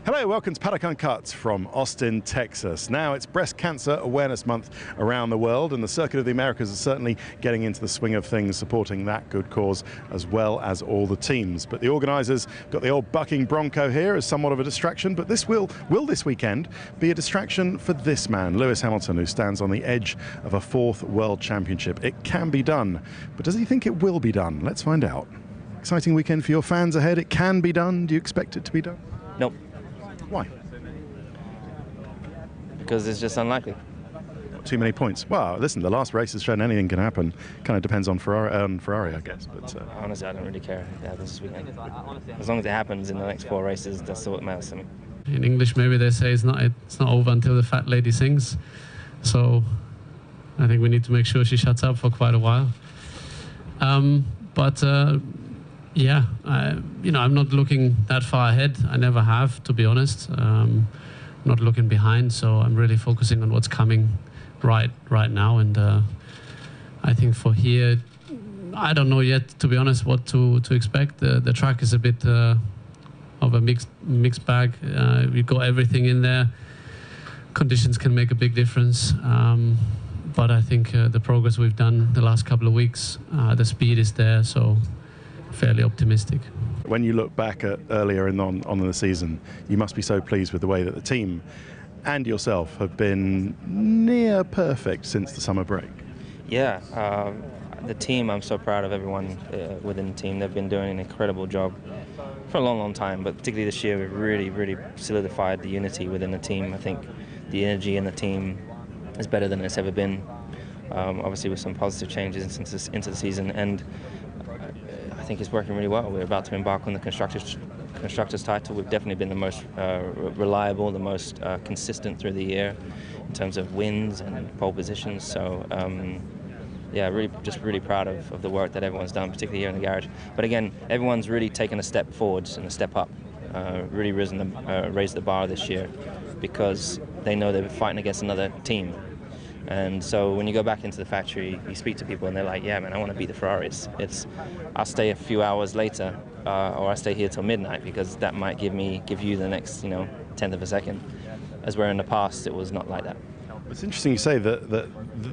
Hello, welcome to Paddock Uncut from Austin, Texas. Now it's Breast Cancer Awareness Month around the world, and the Circuit of the Americas is certainly getting into the swing of things, supporting that good cause as well as all the teams. But the organisers got the old bucking bronco here as somewhat of a distraction, but this will this weekend be a distraction for this man, Lewis Hamilton, who stands on the edge of a fourth World Championship. It can be done, but does he think it will be done? Let's find out. Exciting weekend for your fans ahead. It can be done. Do you expect it to be done? Nope. Why? Because it's just unlikely. Too many points. Well, listen, the last race has shown anything can happen. Kind of depends on Ferrari, I guess. But honestly, I don't really care if it happens this weekend. As long as it happens in the next 4 races, that's all that matters to me. In English, maybe they say it's not over until the fat lady sings. So I think we need to make sure she shuts up for quite a while. Yeah, I'm not looking that far ahead. I never have, to be honest. Not looking behind, so I'm really focusing on what's coming right now. And I think for here, I don't know yet, to be honest, what to expect. The track is a bit of a mixed bag. We've got everything in there. Conditions can make a big difference. But I think the progress we've done the last couple of weeks, the speed is there, so fairly optimistic. When you look back at earlier on the season, you must be so pleased with the way that the team and yourself have been near perfect since the summer break. Yeah, the team, I'm so proud of everyone within the team. They've been doing an incredible job for a long time, but particularly this year we've really solidified the unity within the team. I think the energy in the team is better than it's ever been, obviously with some positive changes into the season, and I think it's working really well. We're about to embark on the constructors title. We've definitely been the most reliable, the most consistent through the year in terms of wins and pole positions. So yeah, really proud of the work that everyone's done, particularly here in the garage. But again, everyone's really taken a step forwards and a step up, really raised the bar this year, because they know they're fighting against another team. And so when you go back into the factory, you speak to people and they're like, yeah, man, I want to beat the Ferraris. I'll stay a few hours later, or I stay here till midnight, because that might give you the next, tenth of a second. As where in the past, it was not like that. It's interesting you say that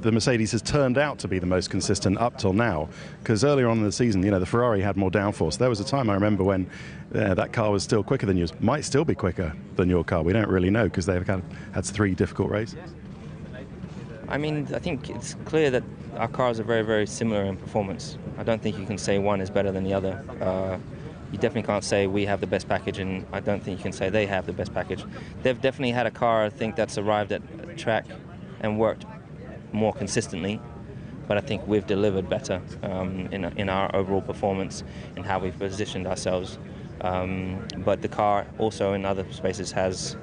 the Mercedes has turned out to be the most consistent up till now, because earlier on in the season, the Ferrari had more downforce. There was a time I remember when that car was still quicker than yours. Might still be quicker than your car. We don't really know, because they've had 3 difficult races. I mean, I think it's clear that our cars are very similar in performance. I don't think you can say one is better than the other. You definitely can't say we have the best package, and I don't think you can say they have the best package. They've definitely had a car, I think, that's arrived at a track and worked more consistently, but I think we've delivered better in our overall performance, in how we've positioned ourselves. But the car also in other spaces has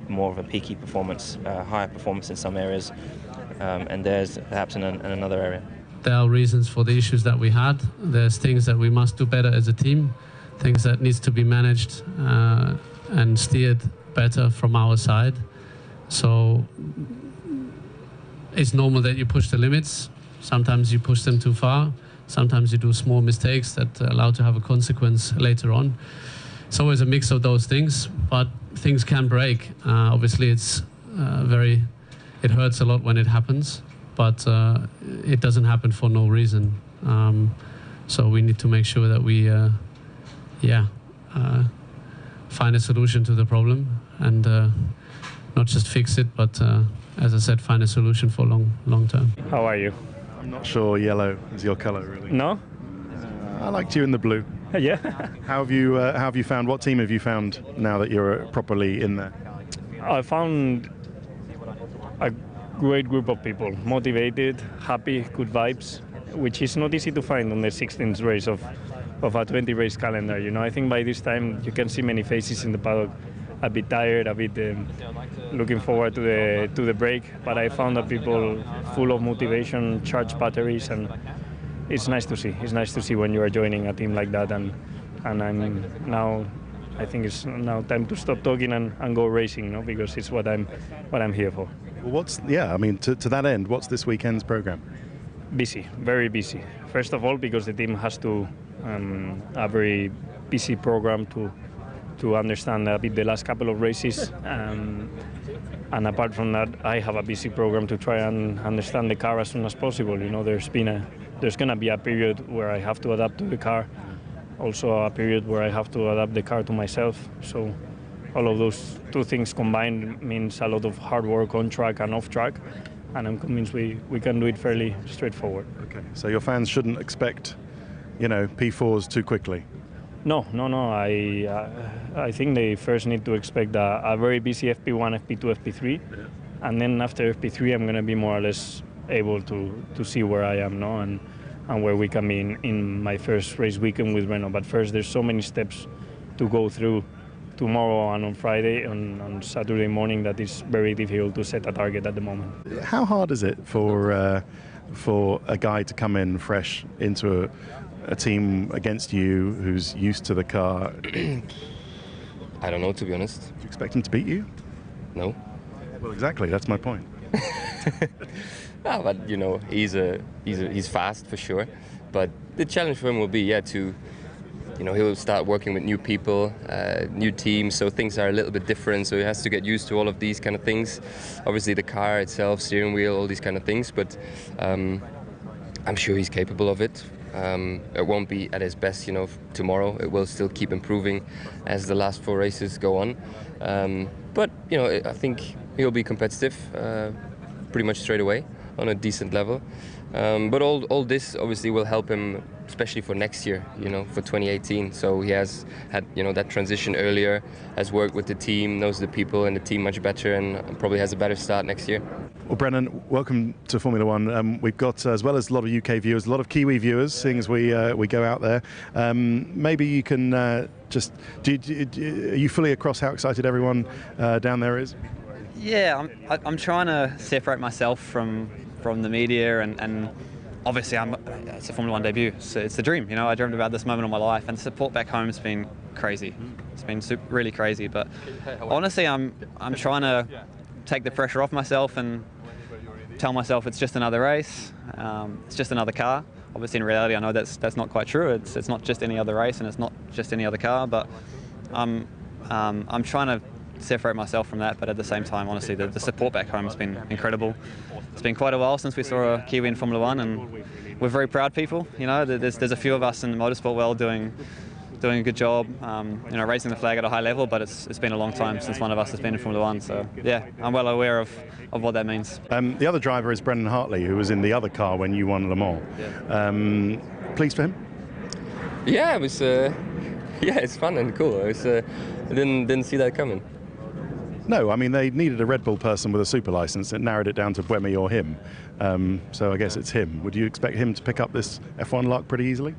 more of a peaky performance, higher performance in some areas, and there's perhaps in another area. There are reasons for the issues that we had. There's things that we must do better as a team, things that needs to be managed and steered better from our side. So it's normal that you push the limits. Sometimes you push them too far. Sometimes you do small mistakes that allow to have a consequence later on. It's always a mix of those things, but things can break. Obviously, it hurts a lot when it happens, but it doesn't happen for no reason. So we need to make sure that we, find a solution to the problem, and not just fix it, but as I said, find a solution for long term. How are you? I'm not sure yellow is your colour, really. No? I liked you in the blue. Yeah. How have you found? What team have you found now that you're properly in there? I found a great group of people, motivated, happy, good vibes, which is not easy to find on the 16th race of a 20-race calendar. I think by this time you can see many faces in the paddock, a bit tired, a bit looking forward to the break. But I found that people full of motivation, charged batteries, and it's nice to see. It's nice to see when you are joining a team like that, and I think it's now time to stop talking and go racing, because it's what I'm here for. Well, to that end, what's this weekend's program? Busy, very busy. First of all, because the team has to a very busy program to to understand a bit the last couple of races. And apart from that, I have a busy program to try and understand the car as soon as possible. You know, there's going to be a period where I have to adapt to the car, also a period where I have to adapt the car to myself. So all of those two things combined means a lot of hard work on track and off track, and I'm convinced we can do it fairly straightforward. Okay, so your fans shouldn't expect, P4s too quickly? No. I think they first need to expect a very busy FP1, FP2, FP3, and then after FP3 I'm going to be more or less able to see where I am now and where we can be in my first race weekend with Renault. But first, there's so many steps to go through tomorrow and on Friday, on Saturday morning, that is very difficult to set a target at the moment. How hard is it for a guy to come in fresh into a team against you who's used to the car? I don't know, to be honest. Do you expect him to beat you? No. Well, exactly. That's my point. No, but he's fast for sure. But the challenge for him will be, he'll start working with new people, new teams, so things are a little bit different. So he has to get used to all of these kind of things. Obviously, the car itself, steering wheel, all these kind of things. But I'm sure he's capable of it. It won't be at his best, tomorrow. It will still keep improving as the last 4 races go on. But I think he'll be competitive pretty much straight away on a decent level. But all this obviously will help him, especially for next year, for 2018. So he has had, that transition earlier, has worked with the team, knows the people and the team much better, and probably has a better start next year. Well, Brennan, welcome to Formula One. We've got, as well as a lot of UK viewers, a lot of Kiwi viewers, seeing as we go out there. Maybe you can are you fully across how excited everyone down there is? Yeah, I'm trying to separate myself from the media, and obviously it's a Formula One debut, so it's a dream. I dreamed about this moment of my life, and the support back home has been crazy. It's been really crazy, but honestly, I'm trying to take the pressure off myself and tell myself it's just another race, it's just another car. Obviously, in reality, I know that's not quite true. It's not just any other race, and it's not just any other car. But I'm trying to separate myself from that. But at the same time, honestly, the support back home has been incredible. It's been quite a while since we saw a Kiwi in Formula One, and we're very proud people. There's a few of us in the motorsport world doing a good job, raising the flag at a high level, but it's been a long time since one of us has been in Formula One, so yeah, I'm well aware of what that means. The other driver is Brendan Hartley, who was in the other car when you won Le Mans. Yeah. Pleased for him? Yeah, it was it's fun and cool. I didn't see that coming. No, I mean, they needed a Red Bull person with a super license. It narrowed it down to Buemi or him. So I guess it's him. Would you expect him to pick up this F1 luck pretty easily?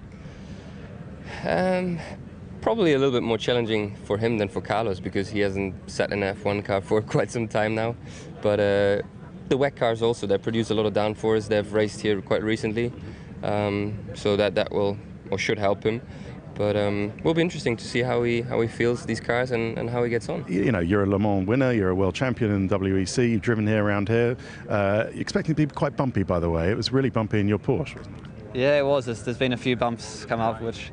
Probably a little bit more challenging for him than for Carlos, because he hasn't sat in an F1 car for quite some time now. But the wet cars also, they produce a lot of downforce. They've raced here quite recently, so that will or should help him. But will be interesting to see how he feels these cars and how he gets on. You're a Le Mans winner, you're a world champion in WEC, you've driven here around here. You're expecting to be quite bumpy, by the way. It was really bumpy in your Porsche, wasn't it? Yeah, it was. There's been a few bumps come up, which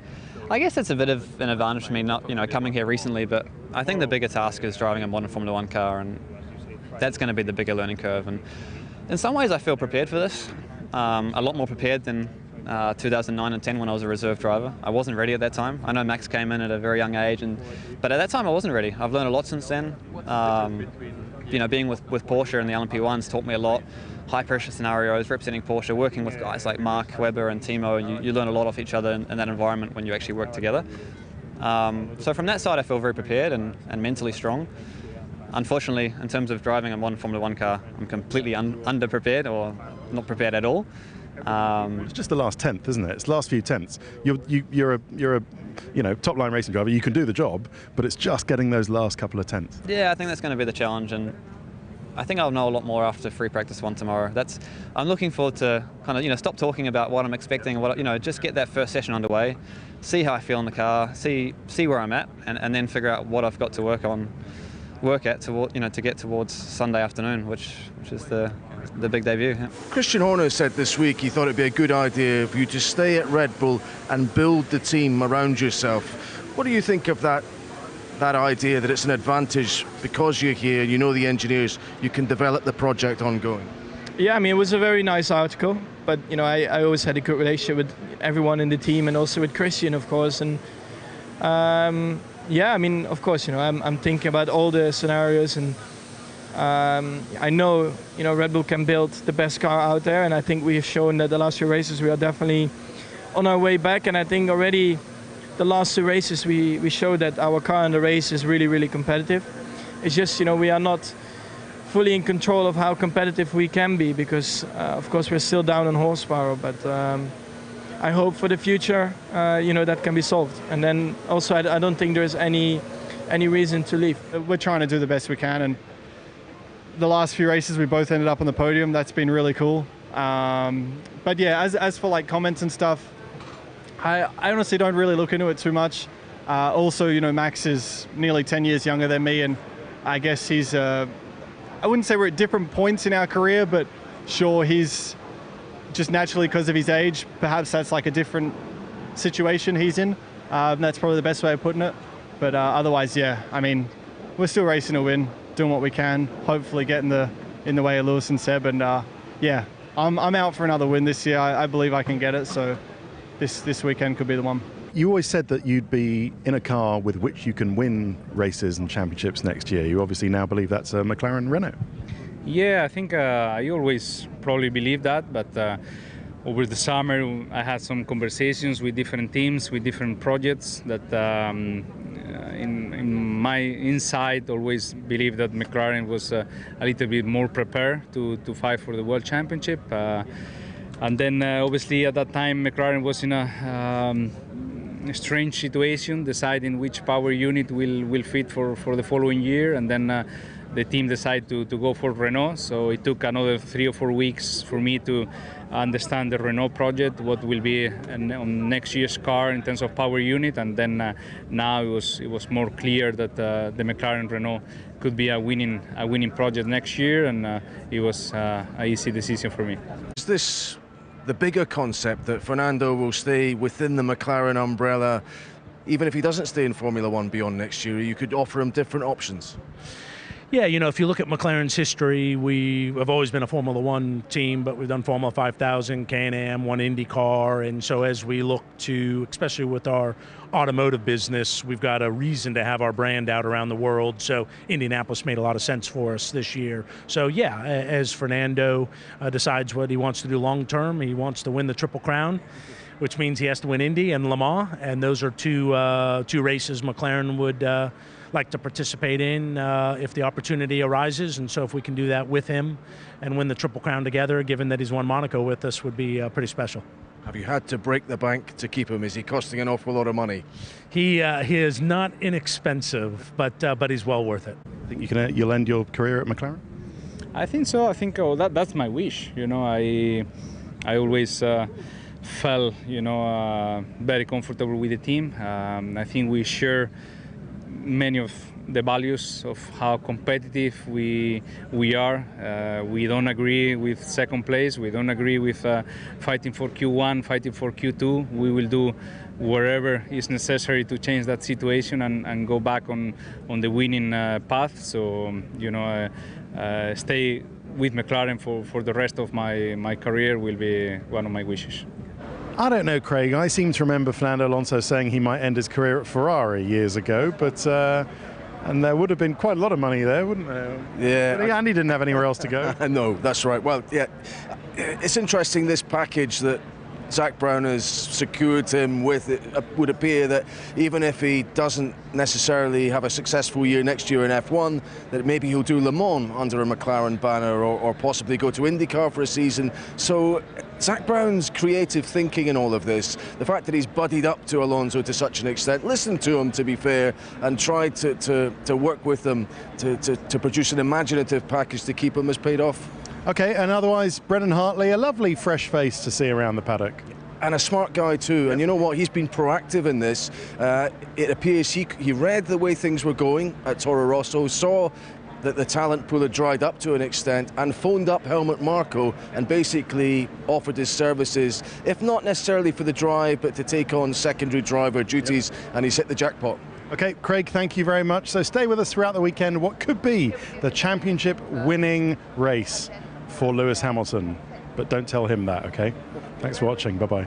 I guess it's a bit of an advantage for me, not coming here recently. But I think the bigger task is driving a modern Formula One car, and that's going to be the bigger learning curve. And in some ways, I feel prepared for this. A lot more prepared than 2009 and 10 when I was a reserve driver. I wasn't ready at that time. I know Max came in at a very young age, but at that time I wasn't ready. I've learned a lot since then. Being with Porsche and the LMP1s taught me a lot. High pressure scenarios, representing Porsche, working with guys like Mark Webber and Timo, you learn a lot off each other in that environment when you actually work together. So from that side I feel very prepared and mentally strong. Unfortunately, in terms of driving a modern Formula One car, I'm completely underprepared or not prepared at all. It's just the last tenth, isn't it? It's the last few tenths. You're a top line racing driver. You can do the job, but it's just getting those last couple of tenths. Yeah, I think that's going to be the challenge, and I think I'll know a lot more after free practice 1 tomorrow. I'm looking forward to kind of stop talking about what I'm expecting, just get that first session underway, see how I feel in the car, see where I'm at, and then figure out what I've got to work at to get towards Sunday afternoon, which is the big debut. Yeah. Christian Horner said this week he thought it'd be a good idea for you to stay at Red Bull and build the team around yourself. What do you think of that that idea that it's an advantage because you're here, you know the engineers, you can develop the project ongoing? Yeah, I mean, it was a very nice article, but you know, I always had a good relationship with everyone in the team and also with Christian, of course. And yeah, I mean, of course, you know, I'm thinking about all the scenarios, and I know, you know, Red Bull can build the best car out there, and I think we have shown that the last few races we are definitely on our way back. And I think already the last 2 races we showed that our car in the race is really, really competitive. It's just, you know, we are not fully in control of how competitive we can be because, of course, we're still down on horsepower. But I hope for the future, you know, that can be solved. And then also, I don't think there's any reason to leave. We're trying to do the best we can, and the last few races we both ended up on the podium. That's been really cool. But yeah, as for like comments and stuff, I honestly don't really look into it too much. Also, you know, Max is nearly 10 years younger than me, and I guess he's, I wouldn't say we're at different points in our career, but sure, he's just naturally because of his age, perhaps that's like a different situation he's in. That's probably the best way of putting it. But otherwise, yeah, I mean, we're still racing to win, doing what we can, hopefully getting in the way of Lewis and Seb. And yeah, I'm out for another win this year. I believe I can get it, so this weekend could be the one. You always said that you'd be in a car with which you can win races and championships next year. You obviously now believe that's a McLaren Renault. Yeah, I think I always probably believed that, but over the summer I had some conversations with different teams, with different projects that in my inside always believed that McLaren was a little bit more prepared to fight for the World Championship. And then obviously at that time McLaren was in a strange situation, deciding which power unit will fit for the following year, and then the team decided to go for Renault. So it took another 3 or 4 weeks for me to understand the Renault project, what will be on next year's car in terms of power unit, and then now it was more clear that the McLaren Renault could be a winning project next year, and it was an easy decision for me. Is this the bigger concept that Fernando will stay within the McLaren umbrella, even if he doesn't stay in Formula One beyond next year? You could offer him different options. Yeah, you know, if you look at McLaren's history, we have always been a Formula One team, but we've done Formula 5000, Can-Am, one IndyCar, and so as we look to, especially with our automotive business, we've got a reason to have our brand out around the world, so Indianapolis made a lot of sense for us this year. So yeah, as Fernando decides what he wants to do long term, he wants to win the Triple Crown, which means he has to win Indy and Le Mans, and those are two races McLaren would like to participate in if the opportunity arises, and so if we can do that with him and win the Triple Crown together, given that he's won Monaco with us, would be pretty special. Have you had to break the bank to keep him? Is he costing an awful lot of money? He is not inexpensive, but he's well worth it. I think you'll end your career at McLaren? I think so. I think that's my wish. You know, I always felt, you know, very comfortable with the team. I think we share many of the values of how competitive we are. We don't agree with second place. We don't agree with fighting for Q1, fighting for Q2. We will do wherever is necessary to change that situation and go back on the winning path. So, you know, stay with McLaren for the rest of my career will be one of my wishes. I don't know, Craig. I seem to remember Fernando Alonso saying he might end his career at Ferrari years ago, but and there would have been quite a lot of money there, wouldn't there? Yeah. But Andy didn't have anywhere else to go. No, that's right. Well, yeah, it's interesting, this package that Zak Brown has secured him with. It would appear that even if he doesn't necessarily have a successful year next year in F1, that maybe he'll do Le Mans under a McLaren banner, or possibly go to IndyCar for a season. So Zak Brown's creative thinking in all of this, the fact that he's buddied up to Alonso to such an extent, listened to him, to be fair, and tried to work with them to produce an imaginative package to keep him, has paid off. Okay, and otherwise, Brendan Hartley, a lovely fresh face to see around the paddock. And a smart guy too, and you know what, he's been proactive in this. It appears he read the way things were going at Toro Rosso, saw that the talent pool had dried up to an extent, and phoned up Helmut Marko and basically offered his services, if not necessarily for the drive, but to take on secondary driver duties, and he's hit the jackpot. Okay, Craig, thank you very much. So stay with us throughout the weekend. What could be the championship winning race for Lewis Hamilton? But don't tell him that, okay? Thanks for watching. Bye-bye.